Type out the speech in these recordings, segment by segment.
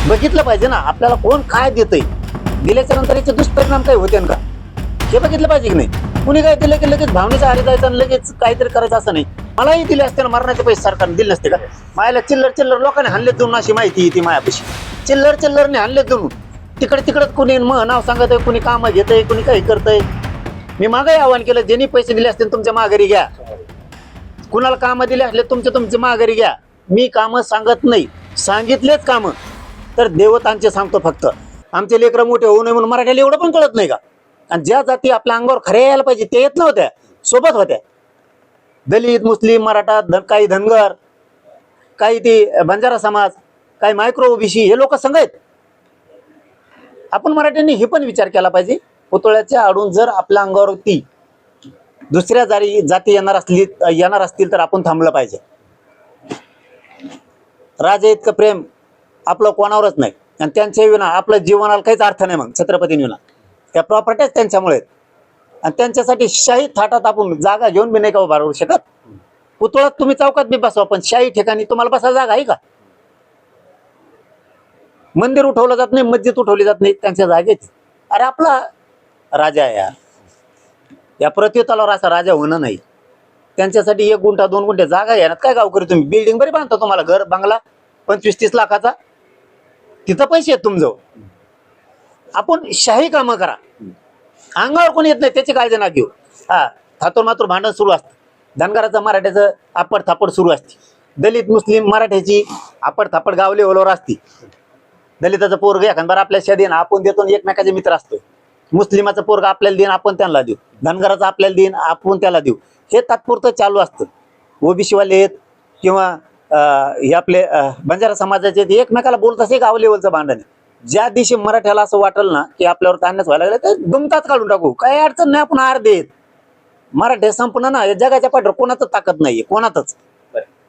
बघितलं पाहिजे ना आपल्याला कोण काय देतंय, दिल्याच्या नंतर याचे दुष्परिणाम काय होते का हे बघितलं पाहिजे की नाही. कुणी काय दिलं की लगेच भावनेच्या आरी जायचं आणि लगेच काहीतरी करायचं असं नाही. मलाही दिले असते ना, मरणाचे पैसे सरकारने दिले नसते का. मायाला चिल्लर चिल्लर लोकांनी हाणलेत जाऊन, अशी माहिती ती मायापाशी चिल्लर चिल्लरने हाणलेत जाऊन. तिकडे कुणी नाव सांगत आहे, कुणी कामं घेत आहे, कुणी काही करतंय. मी मागही आवाहन केलं, ज्यांनी पैसे दिले असतील तुमच्या माघारी घ्या. कुणाला कामं दिले असले तुमचे माघारी घ्या. मी कामं सांगत नाही, सांगितलेच कामं तर देवतांचे सांगतो फक्त. आमचे लेकरं मोठे होऊ नये म्हणून मराठ्याला एवढं पण कळत नाही का. आणि ज्या जाती आपल्या अंगावर खऱ्या यायला पाहिजे ते येत नव्हत्या, सोबत होत्या. दलित, मुस्लिम, मराठा, काही धनगर, काही ते बंजारा समाज, काही मायक्रो ओबीसी, हे लोक संघ आहेत. आपण मराठ्यांनी हे पण विचार केला पाहिजे, पुतळ्याच्या आडून जर आपल्या अंगावरती दुसऱ्या जाती येणार असतील तर आपण थांबलं पाहिजे. राजे इतकं प्रेम आपलं कोणावरच नाही, आणि त्यांच्या विना आपलं जीवनाला काहीच अर्थ नाही. मग छत्रपतींविना त्या प्रॉपर्ट्याच त्यांच्यामुळे, आणि त्यांच्यासाठी शाही थाटात आपण जागा घेऊन बी नाही का उभा राहू शकत. पुतळ्यात तुम्ही चौकात बी बसवा, पण शाही ठिकाणी तुम्हाला बसायला जागा आहे का. मंदिर उठवलं जात नाही, मस्जिद उठवली जात नाही त्यांच्या जागेत. अरे आपला राजा आहे या पृथ्वी तलावर असा राजा होणं नाही. त्यांच्यासाठी 1 गुंठा 2 गुंठे जागा घेण्यात काय गावकरी तुम्ही बिल्डिंग बरी बांधता, तुम्हाला घर बंगला 25-30 लाखाचा, तिथं पैसे आहेत तुमजवळ. आपण शाही कामं करा, अंगावर कोणी येत नाही त्याची काळजी ना घेऊ. थातूर मातूर भांडण सुरू असतं, धनगराचं मराठ्याचं आपड थापड सुरू असते, दलित मुस्लिम मराठ्याची आपड थापड गाव लेवलवर असते. दलिताचं पोरग एखादं आपल्या शेदीन आपण देतो, एकमेकाचे मित्र असतो. मुस्लिमाचं पोरग आपल्याला देईन, आपण त्यांना देऊ. धनगराचं आपल्याला देईन, आपण त्याला देऊ. हे तात्पुरतं चालू असतं. ओबीसी वाले आहेत किंवा हे आपले बंजारा समाजाचे एकमेकाला बोलत असे गाव लेवलचं भांडण आहे. ज्या दिवशी मराठ्याला असं वाटलं ना की आपल्यावर ताणच व्हायला लागलं तर दुमताच काढून टाकू, काही अडचण नाही, आपण अर्धे आहेत. मराठे संपणं ना, या जगाच्या पाठीवर कोणाच ताकद नाहीये, कोणातच.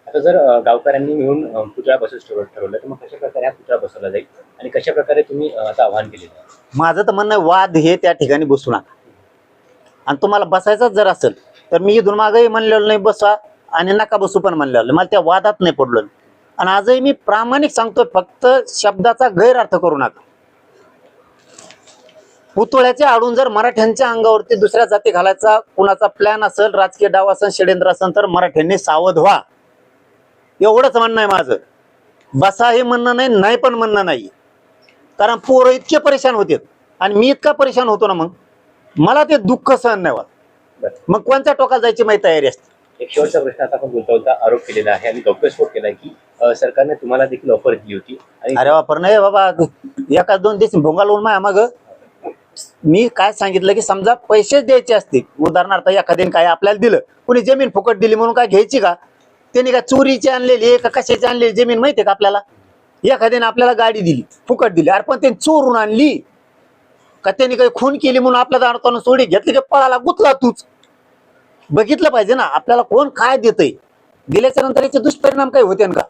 आता जर गावकऱ्यांनी मिळून पुतळा बसवलं ठरवलं तर मग कशा प्रकारे हा पुतळा बसवला जाईल आणि कशा प्रकारे तुम्ही आता आवाहन केलेलं आहे? माझं तर म्हणणं आहे, वाद हे त्या ठिकाणी बसू नका. आणि तुम्हाला बसायचंच जर असेल तर मी इथून मागही म्हणलेलं नाही बसा, आणि नका बसू पण म्हणलेलं. मला त्या वादात नाही पडलो. आणि आजही मी प्रामाणिक सांगतोय, फक्त शब्दाचा गैरअर्थ करू नका. पुतळ्याच्या आडून जर मराठ्यांच्या अंगावरती दुसऱ्या जाती घालायचा कुणाचा प्लॅन असेल, राजकीय डाव असेल, षड्यंत्र असेल, तर मराठ्यांनी सावध व्हा, एवढंच म्हणणं आहे माझं. बसा हे म्हणणं नाही, नाही पण म्हणणं नाही. कारण पोरं इतके परेशान होते आणि मी इतका परेशान होतो ना, मग मला ते दुःख सहन नाही होत. मग कोणत्या टोकाला जायची माझी तयारी असते. एक शेवटचा प्रश्न आता आपण बोलता आरोप केलेला आहे आणि गौप्यस्फोट केलाय की सरकारने तुम्हाला देखील ऑफर दिली होती. आणि अरे वापर नाही बाबा, एका 2 दिवस भोंगा लावून माया मग मी काय सांगितलं की समजा पैसे द्यायचे असतील, उदाहरणार्थ एखाद्याने काय आपल्याला दिलं, कुणी जमीन फुकट दिली म्हणून काय घ्यायची का. त्यांनी काय चोरीची आणलेली का कशाची आणलेली जमीन माहितीये का आपल्याला. एखाद्याने आपल्याला गाडी दिली फुकट दिली, अरे पण त्यांनी चोरून आणली का, त्यांनी काही खून केली म्हणून आपल्या दारातून सोडी घेतली की पळाला गुतला तूच. बघितलं पाहिजे ना आपल्याला कोण काय देतंय, दिल्याच्या नंतर याचे दुष्परिणाम काय होते का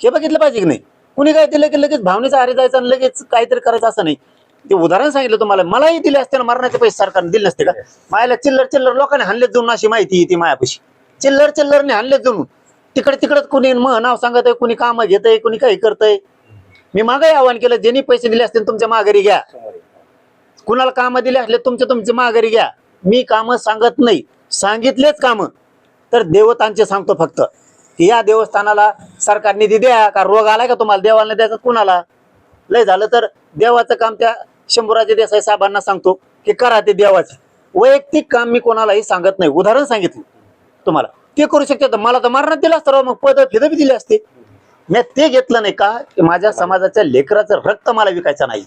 हे बघितलं पाहिजे की नाही. कुणी काय दिलं की लगेच भावनेच्या आरी जायचं आणि लगेच काहीतरी करायचं असं नाही. ते उदाहरण सांगितलं तुम्हाला, मलाही दिले असते ना, मरणाचे पैसे सरकारने दिले नसते का. मायाला चिल्लर चिल्लर लोकांनी हाणलेत जाऊन, अशी माहिती ती मायापाशी चिल्लर चिल्लरने हाणलेत जाऊन. तिकडे कुणी नाव सांगत आहे, कुणी कामं घेत आहे, कुणी काही करतंय. मी मागही आवाहन केलं, ज्यांनी पैसे दिले असतील तुमच्या माघारी घ्या. कुणाला कामं दिले असले तुमचे माघारी घ्या. मी कामं सांगत नाही, सांगितलेच कामं तर देवतांचे सांगतो फक्त. की या देवस्थानाला सरकार निधी द्या, का रोग आलाय का तुम्हाला, देवाला द्यायचं कुणाला. लय झालं तर देवाचं काम त्या शंभूराजे देसाई साहेबांना सांगतो की करा ते देवाचं. वैयक्तिक काम मी कोणालाही सांगत नाही. उदाहरण सांगितलं तुम्हाला, ते करू शकते. मला तर मरणात दिलं असतं, मग पद फिदं बी दिले असते. मी ते घेतलं नाही का की माझ्या समाजाच्या लेकराचं रक्त मला विकायचं नाही,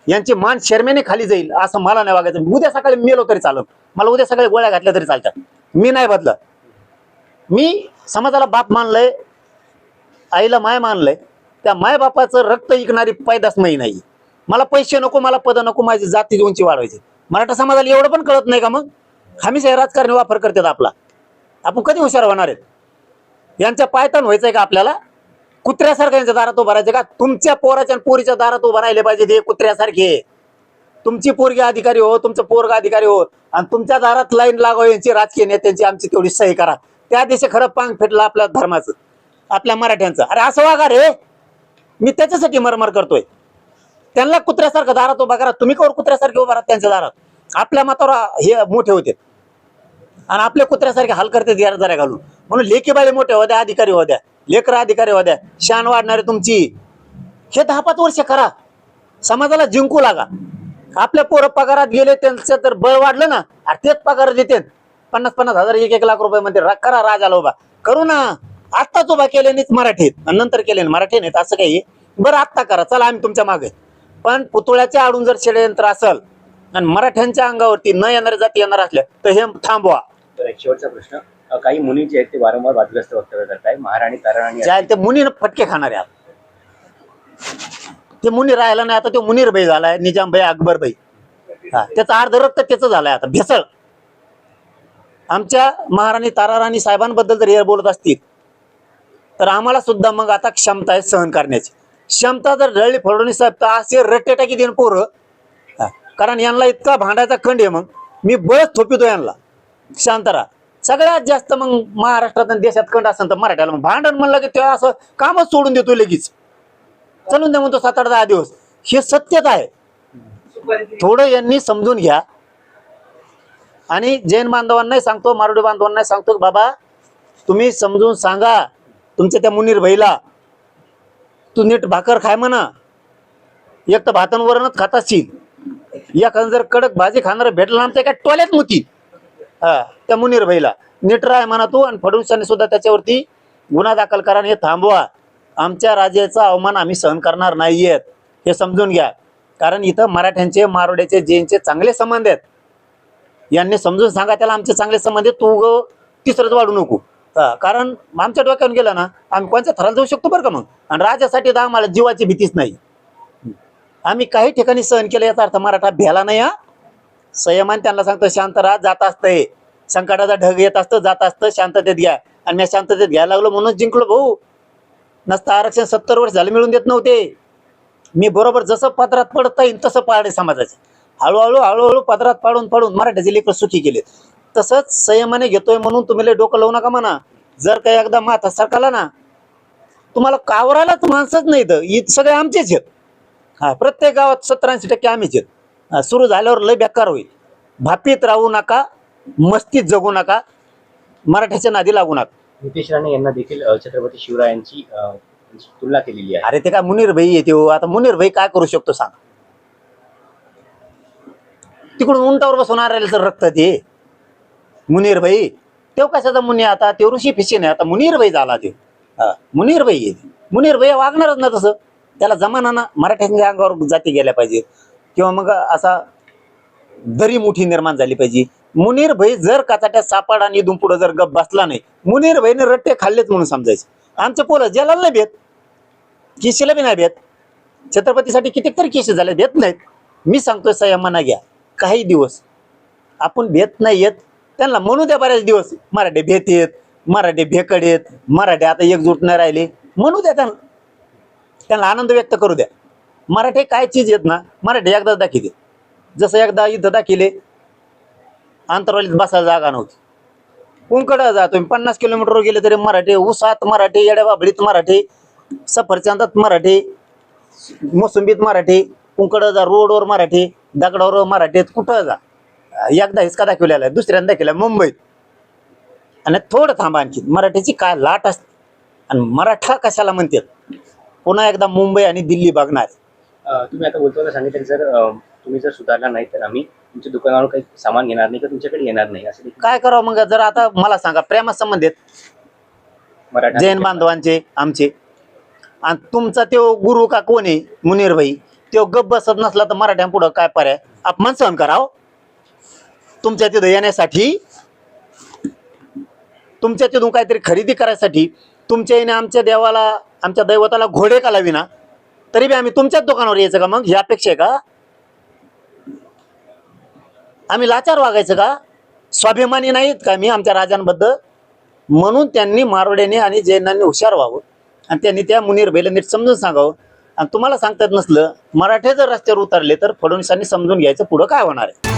यांची मान शर्मेने खाली जाईल असं मला नाही वागायचं. उद्या सकाळी मेलो तरी चालत, मला उद्या सकाळी गोळ्या घातल्या तरी चालतात, मी नाही बदलत. मी समाजाला बाप मानलंय, आईला माय मानलंय, त्या माय बापाचं रक्त विकणारी पैदास नाही. मला पैसे नको, मला पद नको, माझी जाती उंची वाढवायची. मराठा समाजाला एवढं पण कळत नाही का. मग हमेशा राजकारणी वापर करतात आपला. आपण कधी हुशार होणार आहेत. यांच्या पायतान व्हायचंय का आपल्याला. कुत्र्यासारखं यांच्या दारात उभं राहायचं का. तुमच्या पोराच्या आणि पोरीच्या दारात उभं राहिले पाहिजे ते कुत्र्यासारखे. तुमची पोरगी अधिकारी हो, तुमचं पोरगा अधिकारी हो, आणि तुमच्या दारात लाईन लागाव यांची राजकीय नेत्यांची, आमची तेवढी सही करा. त्या दिवशी खरं पांग फेटलं आपल्या धर्माचं, आपल्या मराठ्यांचं. अरे असं वागा रे, मी त्याच्यासाठी मरमर करतोय. त्यांना कुत्र्यासारखं दारात उभा करा, तुम्ही कवर कुत्र्यासारखे उभा राहा त्यांच्या दारात. आपल्या मातावर हे मोठे होते आणि आपल्या कुत्र्यासारखे हाल करते जरा घालून. म्हणून लेकी बाळे मोठे होत्या, अधिकारी होत्या, लेकर अधिकारी होत्या, शान वाढणारे तुमची. हे 10-5 वर्ष करा, समाजाला जिंकू लागा. आपल्या पोरं पगारात गेले, त्यांचं तर बळ वाढलं ना, तेच पगार देते 50-50 हजार, 1-1 लाख रुपये मध्ये करा राजाला उभा करू ना. आत्ताच उभा केले नाहीत मराठीत आणि नंतर केले मराठी नाहीत असं काही. बरं आत्ता करा, चला आम्ही तुमच्या मागे. पण पुतळ्याच्या आडून जर षडयंत्र असेल आणि मराठ्यांच्या अंगावरती न येणारे जाती येणार असल्या तर हे थांबवा. तर एक शेवटचा प्रश्न, काही मुली जे आहेत ते वारंवार वादग्रस्त वक्तव्य करताय. महाराणी ताराराणी ज्या ते मुनी फटके खाणारे आहात. ते मुनी राहिला नाही, आता तो मुनीर भाई झालाय, निजाम भाई, अकबर भाई. त्याचा अर्ध रक्त त्याचं झालंय आता भेसळ. आमच्या महाराणी ताराराणी साहेबांबद्दल जर हे बोलत असतील तर आम्हाला सुद्धा मग आता क्षमता आहे सहन करण्याची. क्षमता जर जळली फडणवीस साहेब तर असे रट्टे टाकी देईन पोरं. कारण यांना इतका भांडायचा खंड आहे, मग मी बळच थोपितो यांना. शांत राहा. सगळ्यात जास्त मग महाराष्ट्रात आणि देशात खंड असेल तर मराठ्याला. मग भांडण म्हणलं की तेव्हा असं कामच सोडून देतो लगेच, चलून द्या म्हणतो 7-8-10 दिवस. हे सत्यता आहे. थोडं यांनी समजून घ्या. आणि जैन बांधवांनाही सांगतो, मारुडी बांधवांनाही सांगतो, बाबा तुम्ही समजून सांगा तुमच्या त्या मुनीर भाईला, तू नीट भाकर खाय म्हणा. एक तर भातांवरच खात असशील, एखादं जर कडक भाजी खाणार भेटलं ना त्या काय टोल्यात मुती. त्या मुनीर भाईला नीट राय म्हणा तू. आणि फडणवीसांनी सुद्धा त्याच्यावरती गुन्हा दाखल करा आणि हे थांबवा. आमच्या राजाचा अवमान आम्ही सहन करणार नाहीयेत, हे समजून घ्या. कारण इथं मराठ्यांचे, मारोड्याचे, जैनचे चांगले संबंध आहेत. यांनी समजून सांगा त्याला आमचे चांगले संबंध आहेत, तू तिसरंच वाढू नको. कारण आमच्या डोक्यावर गेलं ना आम्ही कोणत्या थराला जाऊ शकतो बरं का मग. आणि राजासाठी तर आम्हाला जीवाची भीतीच नाही. आम्ही काही ठिकाणी सहन केलं याचा अर्थ मराठा भ्याला नाही. संयमान त्यांना सांगतो, शांत राहा, जात असतंय. संकटाचा ढग येत असतं, जात असतं, शांततेत घ्या. आणि मी शांततेत घ्यायला लागलो म्हणून जिंकलो भाऊ. नसतं आरक्षण 70 वर्ष झालं मिळून देत नव्हते. मी बरोबर जसं पदरात पडत येईल तसं पाडे समाजाचे. हळूहळू पदरात पाडून मराठ्याचे लेकर सुखी केले. तसंच संयमाने घेतोय म्हणून तुम्ही लय डोकं लावू नका म्हणा. जर काही एकदा माथा सरकारला ना, तुम्हाला कावरालाच माणसंच नाही तर सगळे आमचेच आहेत. प्रत्येक गावात 70-80% आम्हीच आहेत. सुरू झाल्यावर लय बेकार होईल. भापीत राहू नका, मस्तीत जगू नका, मराठ्याच्या नादी लागू नका. नितेश राणे यांना देखील छत्रपती शिवरायांची तुलना केलेली आहे. अरे ते काय मुनीर भाई येते हो. आता मुनीर भाई काय करू शकतो सांग. तिकडून उंटावर बसून राहिलं रक्त ते मुनीर भाई. तो कशाचा मुनी, आता ते ऋषी फिशी नाही, आता मुनीर भाई झाला ते. मुनीर भाई येते. मुनीर भाई वागणारच ना तसं. त्याला जमाना ना मराठ्यांच्या अंगावर जाती गेल्या पाहिजे, किंवा मग असा दरी मोठी निर्माण झाली पाहिजे. मुनीर भाई जर काचाट्यात सापाड आणि इथून पुढे जर गप बसला नाही, मुनीर भाईने रट्टे खाल्लेच म्हणून समजायचे. आमचे पोरं जेलाला नाही भेट, केशीला बी नाही भेट. छत्रपतीसाठी कितीतरी केसेस झाले, भेट नाहीत. मी सांगतोय संयमाना घ्या. काही दिवस आपण भेट नाही येत त्यांना म्हणू द्या. बऱ्याच दिवस मराठे भेट येत, मराठे भेकड येत, मराठे आता एकजूट नाही राहिले म्हणू द्या. त्यांना आनंद व्यक्त करू द्या. मराठे काय चीज येत ना, मराठे एकदाच दाखिले. जसं एकदा इथं दाखिले आंतरवालीत बसायला जागा नव्हती. कुंकडं जा तुम्ही 50 किलोमीटरवर गेले तरी मराठे, उसात मराठे, येड्या बाबळीत मराठे, सफरचंदात मराठे, मोसंबीत मराठे, कुंकडं जा रोडवर मराठे, दगडावर मराठीत, कुठं जा. एकदा हिसका दाखवलेला आहे, दुसऱ्यांदा दाखवला मुंबईत. आणि थोडं थांबा आणखी, मराठीची काय लाट असते. आणि मराठा कशाला म्हणतात, पुन्हा एकदा मुंबई आणि दिल्ली बघणार. तुम्ही आता बोलताना सांगितलं जर तुम्ही जर सुधारला नाही तर आम्ही तुमच्या दुकानावर काही सामान घेणार नाही, का तुमच्याकडे येणार नाही, असं काय करावं मग. जर आता मला सांगा, प्रेमा संबंध आहेत मराठा जैन बांधवांचे आमचे, आणि तुमचा तो गुरु का कोण आहे मुनीर भाई, तो गप बसत नसला तर मराठ्यांपुढं काय पर्याय, अपमान सहन करावं. तुमच्या तिथं येण्यासाठी, तुमच्या तिथून काहीतरी खरेदी करायसाठी, तुमच्या येणे आमच्या देवाला, आमच्या दैवताला घोडे का लाविना, तरी बी आम्ही तुमच्याच दुकानावर यायचं का मग, ही अपेक्षा आहे का. आम्ही लाचार वागायचं का, स्वाभिमानी नाहीत का मी आमच्या राजांबद्दल. म्हणून त्यांनी मारोड्याने आणि जैनांनी हुशार व्हावं आणि त्यांनी त्या मुनीर भाईला नीट समजून सांगावं. आणि तुम्हाला सांगता येत नसलं, मराठे जर रस्त्यावर उतरले तर फडणवीसांनी समजून घ्यायचं पुढं काय होणार आहे.